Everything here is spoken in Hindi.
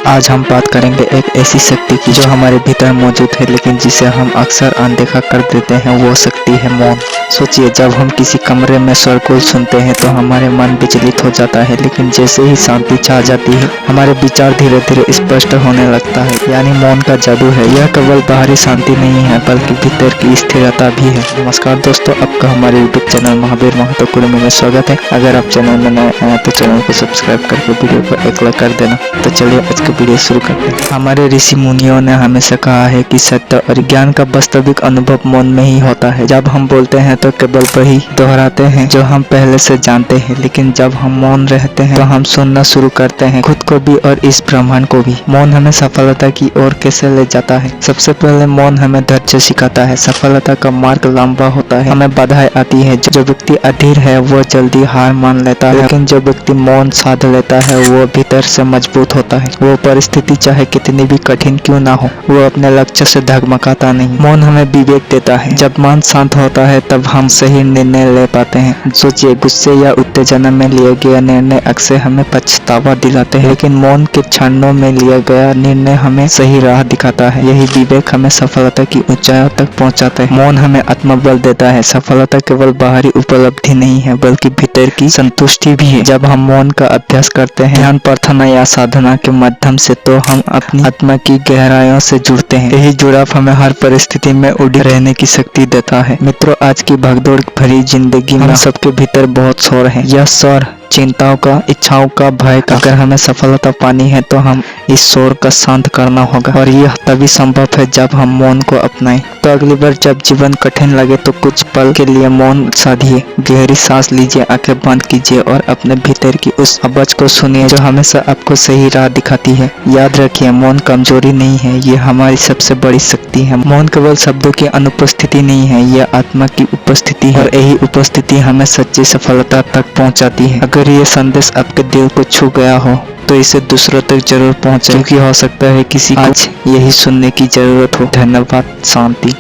आज हम बात करेंगे एक ऐसी शक्ति की जो हमारे भीतर मौजूद है लेकिन जिसे हम अक्सर अनदेखा कर देते हैं। वो शक्ति है मौन। सोचिए, जब हम किसी कमरे में शोरगुल सुनते हैं तो हमारे मन विचलित हो जाता है, लेकिन जैसे ही शांति छा जाती है हमारे विचार धीरे धीरे स्पष्ट होने लगता है। यानी मौन का जादू है। यह केवल बाहरी शांति नहीं है बल्कि भीतर की स्थिरता भी है। नमस्कार दोस्तों, आपका हमारे यूट्यूब चैनल महावीर महतो कुर्मी में स्वागत है। अगर आप चैनल में नए आए तो चैनल को सब्सक्राइब करके वीडियो को एक लाइक कर देना। तो चलिए आज का वीडियो शुरू करते हैं। हमारे ऋषि मुनियों ने हमेशा कहा है कि सत्य और ज्ञान का वास्तविक अनुभव मौन में ही होता है। जब हम बोलते हैं तो केवल वही दोहराते हैं जो हम पहले से जानते हैं, लेकिन जब हम मौन रहते हैं तो हम सुनना शुरू करते हैं, खुद को भी और इस ब्रह्मांड को भी। मौन हमें सफलता की ओर कैसे ले जाता है? सबसे पहले मौन हमें धैर्य सिखाता है। सफलता का मार्ग लंबा होता है, हमें बाधाएं आती है। जो व्यक्ति अधीर है वो जल्दी हार मान लेता है, लेकिन जो व्यक्ति मौन साध लेता है वो भीतर से मजबूत होता है। वो परिस्थिति चाहे कितनी भी कठिन क्यों ना हो, वो अपने लक्ष्य से डगमगाता नहीं। मौन हमें विवेक देता है। जब मन शांत होता है तब हम सही निर्णय ले पाते हैं। सोचिए, गुस्से या उत्तेजना में लिए गए निर्णय अक्सर हमें पछतावा दिलाते हैं, लेकिन मौन के क्षणों में लिया गया निर्णय हमें सही राह दिखाता है। यही विवेक हमें सफलता की ऊंचाइयों तक पहुंचाता है। मौन हमें आत्मबल देता है। सफलता केवल बाहरी उपलब्धि नहीं है बल्कि भीतर की संतुष्टि भी है। जब हम मौन का अभ्यास करते हैं, ध्यान, प्रार्थना या साधना के माध्यम से, तो हम अपनी आत्मा की गहराइयों से जुड़ते हैं। यही जुड़ाव हमें हर परिस्थिति में उड़े रहने की शक्ति देता है। मित्रों, आज की भागदौड़ भरी जिंदगी में सबके भीतर बहुत शोर है। यह शोर चिंताओं का, इच्छाओं का, भय का। अगर हमें सफलता पानी है तो हम इस शोर का शांत करना होगा, और यह तभी संभव है जब हम मौन को अपनाएं। तो अगली बार जब जीवन कठिन लगे तो कुछ पल के लिए मौन साधिए, गहरी सांस लीजिए, आंखें बंद कीजिए और अपने भीतर की उस आवाज को सुनिए जो हमेशा आपको सही राह दिखाती है। याद रखिए, मौन कमजोरी नहीं है, ये हमारी सबसे बड़ी शक्ति है। मौन केवल शब्दों की अनुपस्थिति नहीं है, यह आत्मा की उपस्थिति है, और यही उपस्थिति हमें सच्ची सफलता तक पहुंचाती है। अगर ये संदेश आपके दिल को छू गया हो तो इसे दूसरों तक जरूर पहुंचाएं, क्योंकि हो सकता है किसी को आज यही सुनने की जरूरत हो। धन्यवाद। शांति।